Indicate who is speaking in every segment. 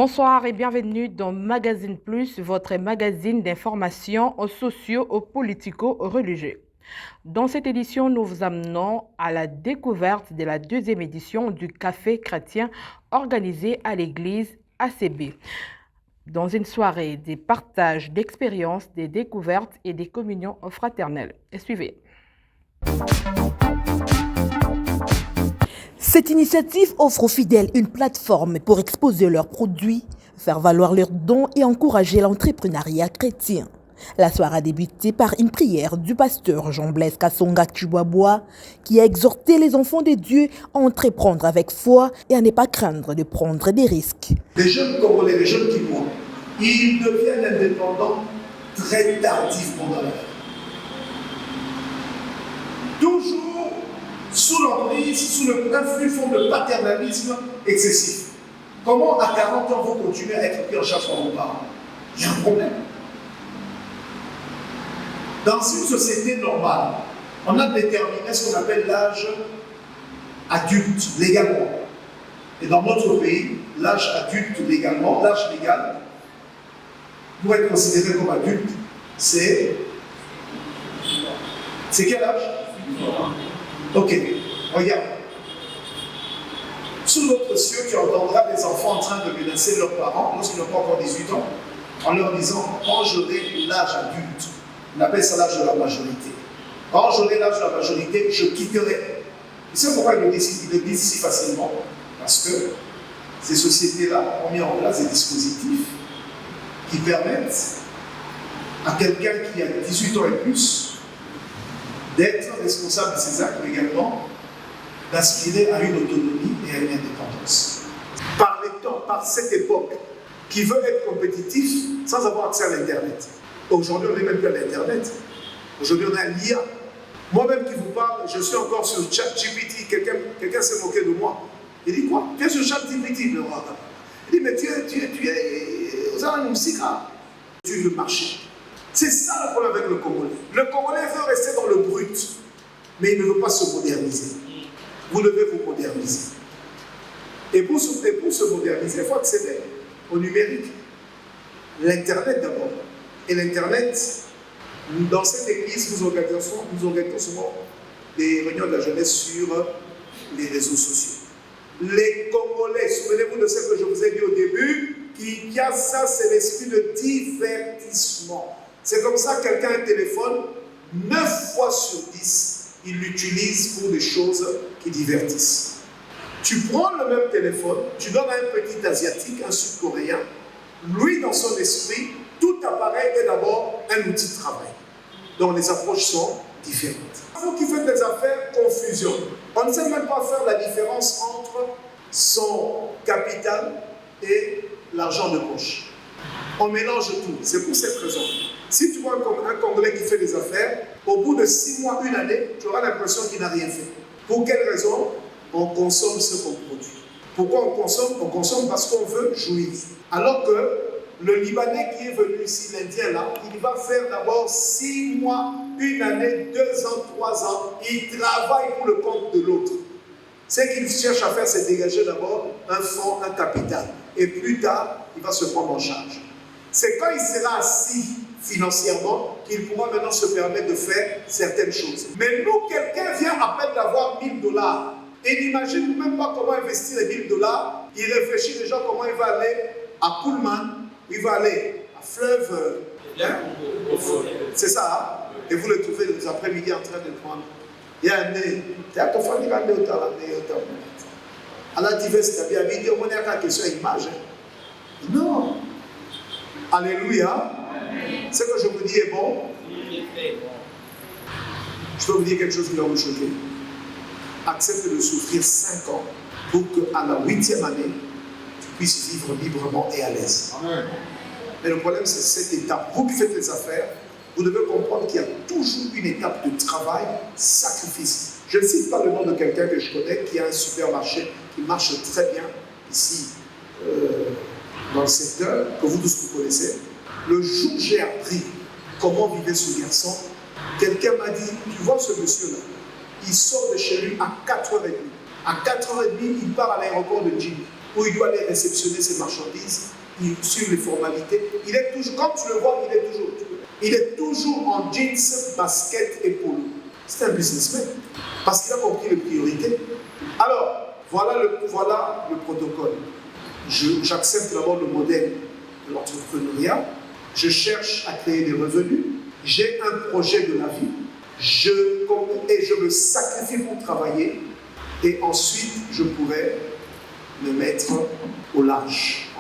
Speaker 1: Bonsoir et bienvenue dans Magazine Plus, votre magazine d'information socio-politico-religieux. Dans cette édition, nous vous amenons à la découverte de la deuxième édition du Café chrétien organisé à l'église ACB. Dans une soirée des partages d'expériences, des découvertes et des communions fraternelles. Suivez.
Speaker 2: Cette initiative offre aux fidèles une plateforme pour exposer leurs produits, faire valoir leurs dons et encourager l'entrepreneuriat chrétien. La soirée a débuté par une prière du pasteur Jean-Blaise Kassonga Chihuahua qui a exhorté les enfants de Dieu à entreprendre avec foi et à ne pas craindre de prendre des risques.
Speaker 3: Les jeunes Congolais, les jeunes qui mourent, ils deviennent indépendants très tardivement dans la vie. Toujours sous l'emprise, sous l'influx de paternalisme excessif. Comment à 40 ans vous continuez à être pris en charge par vos parents? Il y a un problème. Dans une société normale, on a déterminé ce qu'on appelle l'âge adulte, légalement. Et dans notre pays, l'âge adulte légalement, l'âge légal, pour être considéré comme adulte, c'est quel âge? Ok, regarde. Sous notre cieux, tu entendras des enfants en train de menacer leurs parents lorsqu'ils n'ont pas encore 18 ans, en leur disant, quand j'aurai l'âge adulte, on appelle ça l'âge de la majorité. Quand j'aurai l'âge de la majorité, je quitterai. Tu sais pourquoi ils le disent si facilement? Parce que ces sociétés-là ont mis en place des dispositifs qui permettent à quelqu'un qui a 18 ans et plus d'être responsable de ses actes, mais également d'aspirer à une autonomie et à une indépendance. Par les temps, par cette époque, qui veut être compétitif sans avoir accès à l'Internet. Aujourd'hui, on n'est même plus à l'Internet. Aujourd'hui, on a l'IA. Moi-même qui vous parle, je suis encore sur ChatGPT. Quelqu'un s'est moqué de moi. Il dit quoi? Tu es sur ChatGPT, le roi. Il dit, mais tu es aux Anamsika. Tu veux marcher. C'est ça le problème avec le Congolais. Le Congolais veut rester dans le brut, mais il ne veut pas se moderniser. Vous devez vous moderniser. Et pour se moderniser, il faut accéder au numérique. L'Internet d'abord. Et l'Internet, dans cette église, nous organisons souvent des réunions de la jeunesse sur les réseaux sociaux. Les Congolais, souvenez-vous de ce que je vous ai dit au début, qu'il y a ça, c'est l'esprit de divertissement. C'est comme ça que quelqu'un a un téléphone, 9 fois sur 10, il l'utilise pour des choses qui divertissent. Tu prends le même téléphone, tu donnes à un petit Asiatique, un Sud-Coréen, lui, dans son esprit, tout appareil est d'abord un outil de travail. Donc les approches sont différentes. Vous qui faites des affaires, confusion. On ne sait même pas faire la différence entre son capital et l'argent de poche. On mélange tout. C'est pour cette raison. Si tu vois un Congolais qui fait des affaires, au bout de 6 mois, 1 année, tu auras l'impression qu'il n'a rien fait. Pour quelle raison? On consomme ce qu'on produit. Pourquoi on consomme? On consomme parce qu'on veut jouir. Alors que le Libanais qui est venu ici, l'Indien là, il va faire d'abord 6 mois, 1 année, 2 ans, 3 ans. Il travaille pour le compte de l'autre. Ce qu'il cherche à faire, c'est dégager d'abord un fonds, un capital. Et plus tard, il va se prendre en charge. C'est quand il sera assis financièrement qu'il pourra maintenant se permettre de faire certaines choses. Mais nous, quelqu'un vient à peine d'avoir $1000 et n'imagine même pas comment investir les $1000. Il réfléchit déjà comment il va aller à Pullman, il va aller à Fleuve. C'est ça, hein? Et vous le trouvez les après-midi en train de prendre. Il y a un nez. Alors, tu veux se bien vidéo, on a une question image. Non. Alléluia. Ce que je vous dis est bon. Je peux vous dire quelque chose qui va vous choquer. Accepte de souffrir 5 ans pour qu'à la 8e année, tu puisses vivre librement et à l'aise. Mais le problème, c'est cette étape. Vous qui faites les affaires, vous devez comprendre qu'il y a toujours une étape de travail, sacrifice. Je ne cite pas le nom de quelqu'un que je connais qui a un supermarché qui marche très bien ici, dans le secteur, que vous tous vous connaissez. Le jour où j'ai appris comment vivait ce garçon, quelqu'un m'a dit, tu vois ce monsieur-là, il sort de chez lui à 4h30. À 4h30, il part à l'aéroport de Djibouti. où il doit aller réceptionner ses marchandises, il suit les formalités. Il est toujours, quand tu le vois, il est toujours en jeans, basket et polo. C'est un businessman, parce qu'il a compris les priorités. Alors, voilà le protocole. J'accepte d'abord le modèle de l'entrepreneuriat. Je cherche à créer des revenus. J'ai un projet de la vie. Et je me sacrifie pour travailler. Et ensuite, je pourrais me mettre au large.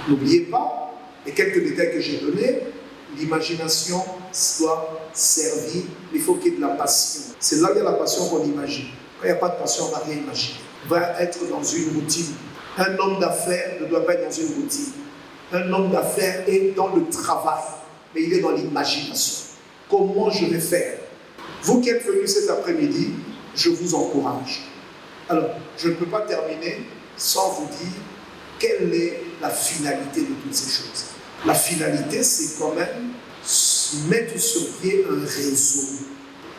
Speaker 3: N'oubliez pas, les quelques détails que j'ai donnés, l'imagination doit servir, il faut qu'il y ait de la passion. C'est là qu'il y a la passion qu'on imagine. Quand il n'y a pas de passion, on ne va rien imaginer. On va être dans une routine. Un homme d'affaires ne doit pas être dans une routine. Un homme d'affaires est dans le travail, mais il est dans l'imagination. Comment je vais faire? Vous qui êtes venus cet après-midi, je vous encourage. Alors, je ne peux pas terminer sans vous dire quelle est la finalité de toutes ces choses. La finalité, c'est quand même mettre sur pied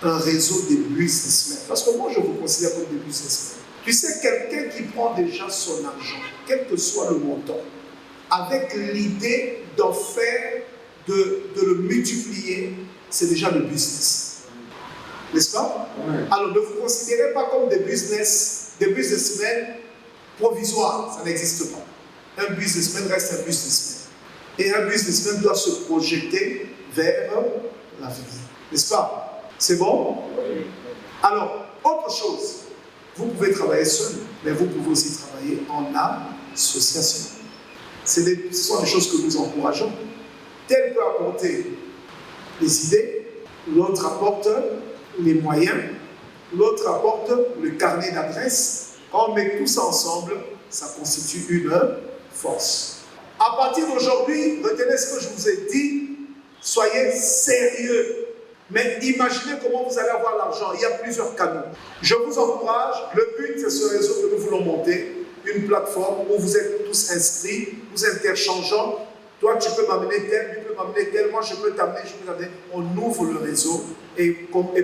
Speaker 3: un réseau des businessmen. Parce que moi, je vous considère comme des businessmen. Tu sais, quelqu'un qui prend déjà son argent, quel que soit le montant, avec l'idée d'en faire, de le multiplier, c'est déjà le business. N'est-ce pas? Ouais. Alors, ne vous considérez pas comme des businessmen provisoires. Ça n'existe pas. Un businessman reste un businessman. Et un businessman doit se projeter vers l'avenir. N'est-ce pas? C'est bon? Oui. Alors, autre chose. Vous pouvez travailler seul, mais vous pouvez aussi travailler en association. Ce sont des choses que nous encourageons. Tel peut apporter les idées, l'autre apporte les moyens, l'autre apporte le carnet d'adresses. Quand on met tout ça ensemble, ça constitue une force. À partir d'aujourd'hui, retenez ce que je vous ai dit, soyez sérieux. Mais imaginez comment vous allez avoir l'argent. Il y a plusieurs canaux. Je vous encourage, le but c'est ce réseau que nous voulons monter, une plateforme où vous êtes tous inscrits, nous interchangeons. Toi, tu peux m'amener tel, tu peux m'amener tel, moi je peux t'amener, je peux t'amener. On ouvre le réseau et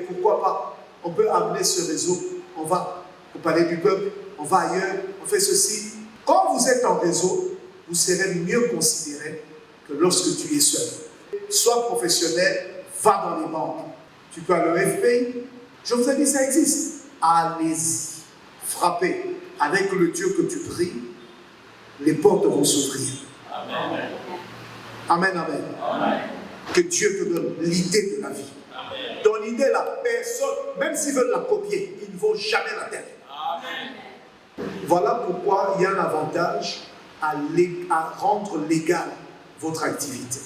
Speaker 3: pourquoi pas, on peut amener ce réseau. On va au palais du peuple, on va ailleurs, on fait ceci. Quand vous êtes en réseau, vous serez mieux considéré que lorsque tu es seul. Sois professionnel, va dans les banques. Tu peux aller au FPI. Je vous ai dit, ça existe. Allez-y. Frappez. Avec le Dieu que tu pries, les portes vont s'ouvrir. Amen. Amen, amen. Amen. Que Dieu te donne l'idée de la vie. Amen. Dans l'idée, la personne, même s'ils veulent la copier, ils ne vont jamais la terre. Amen. Voilà pourquoi il y a un avantage à rendre légal votre activité,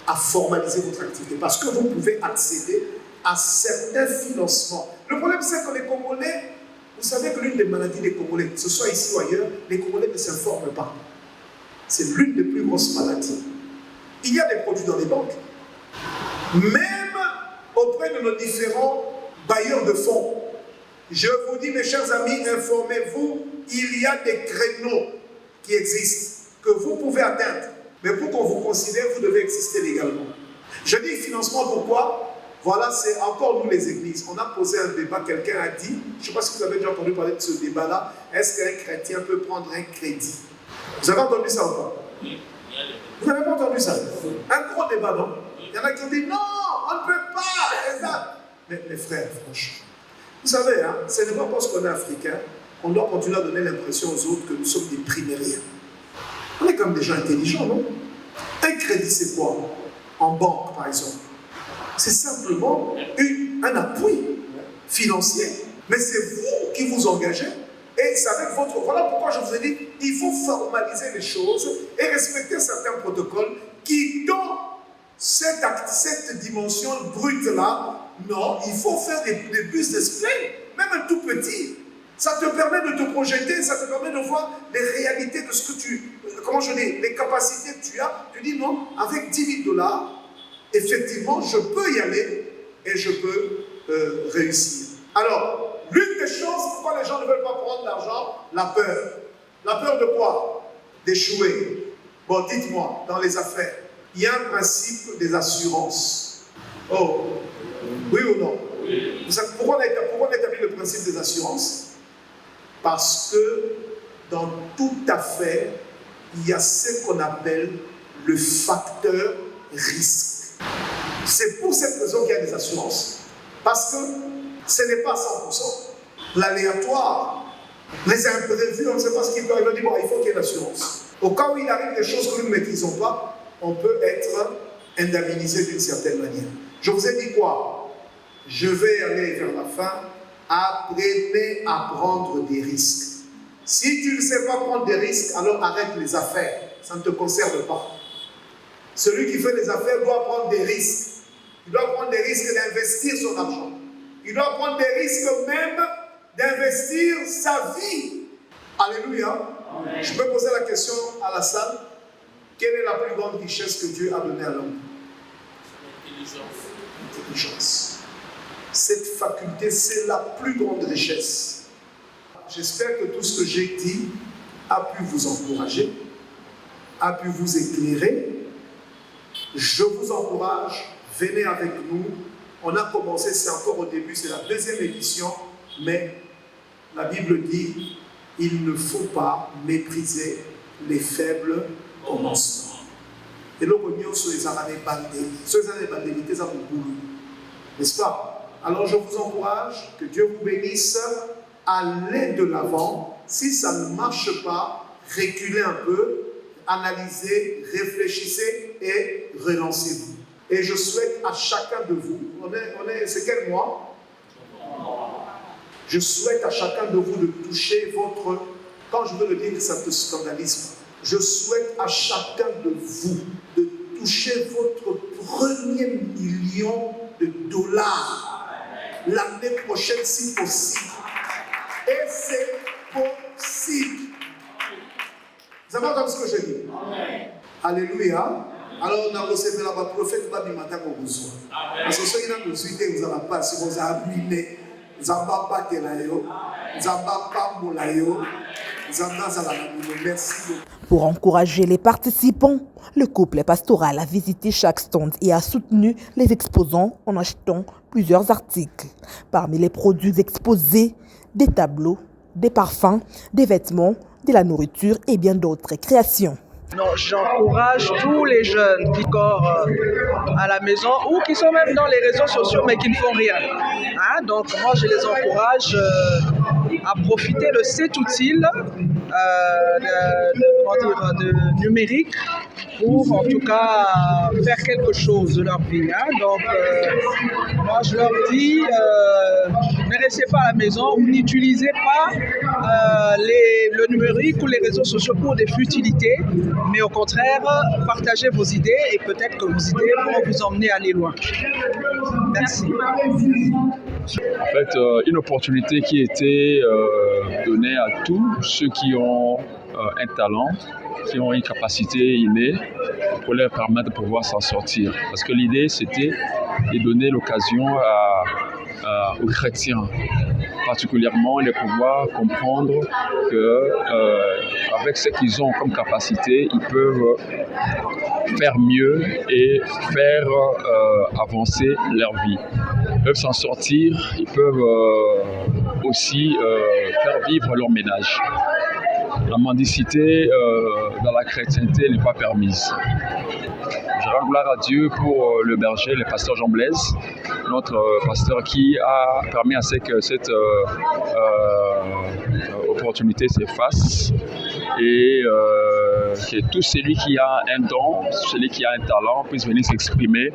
Speaker 3: à formaliser votre activité, parce que vous pouvez accéder à certains financements. Le problème, c'est que les Congolais, vous savez que l'une des maladies des Congolais, que ce soit ici ou ailleurs, les Congolais ne s'informent pas. C'est l'une des plus grosses maladies. Il y a des produits dans les banques. Même auprès de nos différents bailleurs de fonds. Je vous dis, mes chers amis, informez-vous, il y a des créneaux qui existent, que vous pouvez atteindre. Mais pour qu'on vous considère, vous devez exister légalement. Je dis financement, pourquoi? Voilà, c'est encore nous les églises. On a posé un débat, quelqu'un a dit, je ne sais pas si vous avez déjà entendu parler de ce débat-là, est-ce qu'un chrétien peut prendre un crédit? Vous avez entendu ça ou pas? Vous n'avez pas entendu ça? Un gros débat, non? Il y en a qui ont dit, non, on ne peut pas. Mais mes frères, franchement, vous savez, hein, ce n'est pas parce qu'on est africain qu'on doit continuer à donner l'impression aux autres que nous sommes des primériens. On est comme des gens intelligents, non? Un crédit, c'est quoi? En banque, par exemple. C'est simplement un appui financier. Mais c'est vous qui vous engagez. Et c'est avec votre... Voilà pourquoi je vous ai dit, il faut formaliser les choses et respecter certains protocoles qui, dans cette dimension brute-là, non, il faut faire des business plans, même un tout petit. Ça te permet de te projeter, ça te permet de voir les réalités de ce que tu... Comment je dis? Les capacités que tu as. Tu dis non, avec 10 000 $, effectivement, je peux y aller et je peux réussir. Alors, l'une des choses pourquoi les gens ne veulent pas prendre l'argent, la peur. La peur de quoi? D'échouer. Bon, dites-moi, dans les affaires, il y a un principe des assurances. Oh, oui ou non? Oui. Vous savez pourquoi on a établi le principe des assurances? Parce que dans toute affaire, il y a ce qu'on appelle le facteur risque. C'est pour cette raison qu'il y a des assurances. Parce que ce n'est pas 100%. L'aléatoire, les imprévus, on ne sait pas ce qui peut arriver. On dit, bon, il faut qu'il y ait l'assurance. Au cas où il arrive des choses que nous ne maîtrisons pas, on peut être indemnisé d'une certaine manière. Je vous ai dit quoi? Je vais aller vers la fin. Apprenez à prendre des risques. Si tu ne sais pas prendre des risques, alors arrête les affaires. Ça ne te concerne pas. Celui qui fait les affaires doit prendre des risques. Il doit prendre des risques d'investir son argent. Il doit prendre des risques même d'investir sa vie. Alléluia. Amen. Je peux poser la question à la salle. Quelle est la plus grande richesse que Dieu a donnée à l'homme? L'intelligence. Cette faculté, c'est la plus grande richesse. J'espère que tout ce que j'ai dit a pu vous encourager, a pu vous éclairer. Je vous encourage, venez avec nous. On a commencé, c'est encore au début, c'est la deuxième édition, mais la Bible dit, il ne faut pas mépriser les faibles commencements. Et là, on sur les années bandélités, ça vous boule. N'est-ce pas? Alors je vous encourage, que Dieu vous bénisse, allez de l'avant. Si ça ne marche pas, reculez un peu, analysez, réfléchissez et relancez-vous. Et je souhaite à chacun de vous, c'est quel mois? Je souhaite à chacun de vous de toucher votre, quand je veux le dire que ça te scandalise, je souhaite à chacun de vous de toucher votre premier million de dollars l'année prochaine si possible. Et c'est possible. Vous avez entendu ce que je dis? Alléluia. Alors on a reçu la prophète pas du matin qu'on reçoit. Parce que ceux qui n'ont pas vous n'allez pas, si vous avez ruiné, vous n'avez pas telayo, vous n'avez pas moulayo, vous n'avez pas. Merci beaucoup.
Speaker 2: Pour encourager les participants, le couple pastoral a visité chaque stand et a soutenu les exposants en achetant plusieurs articles. Parmi les produits exposés, des tableaux, des parfums, des vêtements, de la nourriture et bien d'autres créations.
Speaker 4: Non, j'encourage tous les jeunes qui corrent à la maison ou qui sont même dans les réseaux sociaux mais qui ne font rien. Donc moi je les encourage à profiter de cet outil de numérique pour en tout cas faire quelque chose de leur vie. Donc moi je leur dis, ne restez pas à la maison ou n'utilisez pas le numérique ou les réseaux sociaux pour des futilités, mais au contraire, partagez vos idées et peut-être que vos idées vont vous emmener à aller loin. Merci.
Speaker 5: En fait, une opportunité qui était donnée à tous ceux qui ont un talent, qui ont une capacité innée pour leur permettre de pouvoir s'en sortir. Parce que l'idée, c'était de donner l'occasion aux chrétiens, particulièrement de pouvoir comprendre qu'avec ce qu'ils ont comme capacité, ils peuvent faire mieux et faire avancer leur vie. Ils peuvent s'en sortir, ils peuvent aussi faire vivre leur ménage. La mendicité dans la chrétienté n'est pas permise. Je rends gloire à Dieu pour le berger, le pasteur Jean Blaise, notre pasteur qui a permis à ce que cette opportunité s'efface et que tout celui qui a un don, celui qui a un talent puisse venir s'exprimer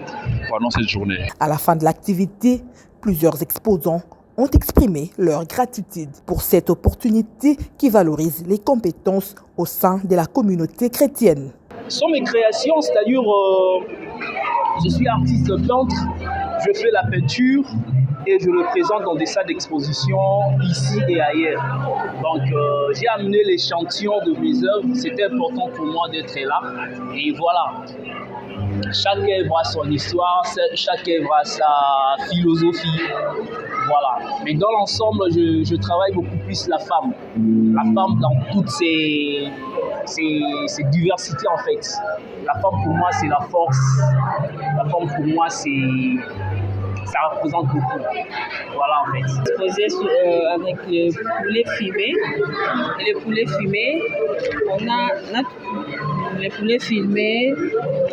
Speaker 5: pendant cette journée.
Speaker 2: À la fin de l'activité, plusieurs exposants ont exprimé leur gratitude pour cette opportunité qui valorise les compétences au sein de la communauté chrétienne.
Speaker 6: Ce sont mes créations, c'est-à-dire je suis artiste peintre, je fais la peinture et je le présente dans des salles d'exposition ici et ailleurs. Donc j'ai amené l'échantillon de mes œuvres, c'était important pour moi d'être là et voilà. Chaque œuvre a son histoire, chaque œuvre a sa philosophie. Voilà. Mais dans l'ensemble, je travaille beaucoup plus la femme. La femme dans toutes ses diversités en fait. La femme pour moi c'est la force. La femme pour moi c'est ça représente beaucoup. Voilà en fait.
Speaker 7: Exposé avec le poulet fumé. Et le poulet fumé, on a les poulets fumés,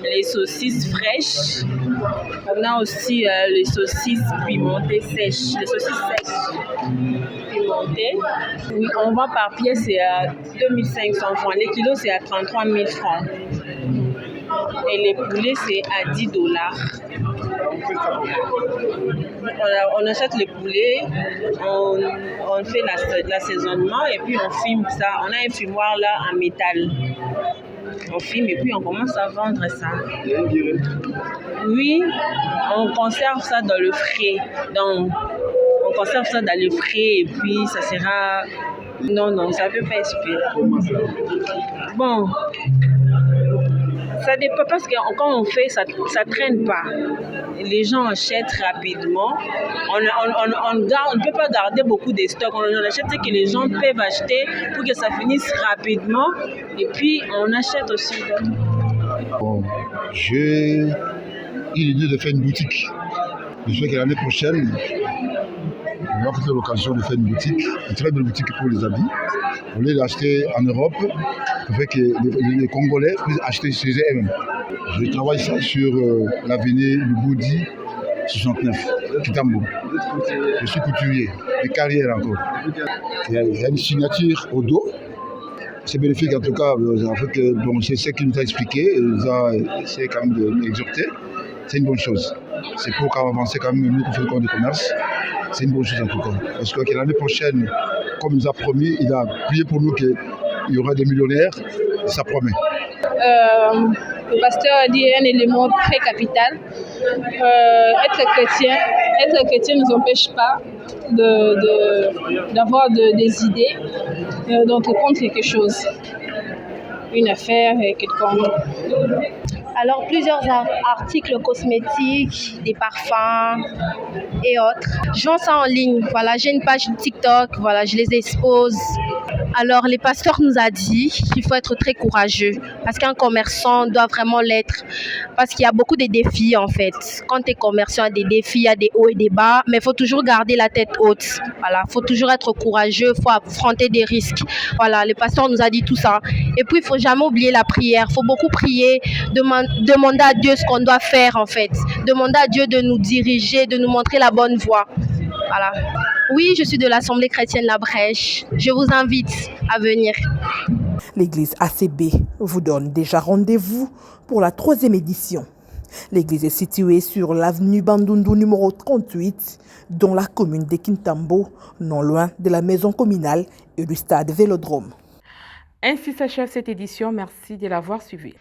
Speaker 7: les saucisses fraîches. On a aussi les saucisses pimentées sèches, les saucisses sèches pimentées. Oui, on vend par pièce, c'est à 2500 francs. Les kilos, c'est à 33 000 francs. Et les poulets, c'est à $10. On achète les poulets, on fait l'assaisonnement et puis on filme ça. On a un fumoir là en métal. On filme et puis on commence à vendre ça. Oui, on conserve ça dans le frais. Donc, on conserve ça dans le frais et puis ça sera... Non, ça ne peut pas expirer. Bon, ça dépend parce que quand on fait, ça ne traîne pas. Les gens achètent rapidement. On ne peut pas garder beaucoup de stocks. On achète ce que les gens peuvent acheter pour que ça finisse rapidement. Et puis, on achète aussi.
Speaker 8: Bon, j'ai eu l'idée de faire une boutique. Je sais que l'année prochaine, on va faire l'occasion de faire une boutique, une très belle boutique pour les habits. On voulait l'acheter en Europe, pour que les Congolais puissent acheter chez eux-mêmes. Je travaille ça sur l'avenue Luboudi 69, Kitambo. Je suis couturier, de carrière encore. Il y a une signature au dos. C'est bénéfique en tout cas, bon, c'est ce qu'il nous a expliqué, il nous a essayé quand même d'exhorter. C'est une bonne chose. C'est pour avancer quand même, nous qui faisons du commerce. C'est une bonne chose en tout cas. Parce que l'année prochaine, comme il nous a promis, il a prié pour nous qu'il y aura des millionnaires. Ça promet.
Speaker 7: Le pasteur a dit un élément très capital. Être chrétien ne nous empêche pas d'avoir des idées, d'entreprendre quelque chose, une affaire quelconque.
Speaker 9: Alors, plusieurs articles cosmétiques, des parfums et autres. Je vends ça en ligne. Voilà, j'ai une page TikTok. Voilà, je les expose. Alors, les pasteurs nous a dit qu'il faut être très courageux parce qu'un commerçant doit vraiment l'être. Parce qu'il y a beaucoup de défis, en fait. Quand tu es commerçant, il y a des défis, il y a des hauts et des bas, mais il faut toujours garder la tête haute. Voilà, il faut toujours être courageux, il faut affronter des risques. Voilà, le pasteur nous a dit tout ça. Et puis, il ne faut jamais oublier la prière. Il faut beaucoup prier, demander à Dieu ce qu'on doit faire, en fait. Demander à Dieu de nous diriger, de nous montrer la bonne voie. Voilà. Oui, je suis de l'Assemblée chrétienne La Brèche. Je vous invite à venir.
Speaker 2: L'église ACB vous donne déjà rendez-vous pour la 3e édition. L'église est située sur l'avenue Bandundu numéro 38, dans la commune de Kintambo, non loin de la maison communale et du stade Vélodrome.
Speaker 1: Ainsi s'achève cette édition. Merci de l'avoir suivi.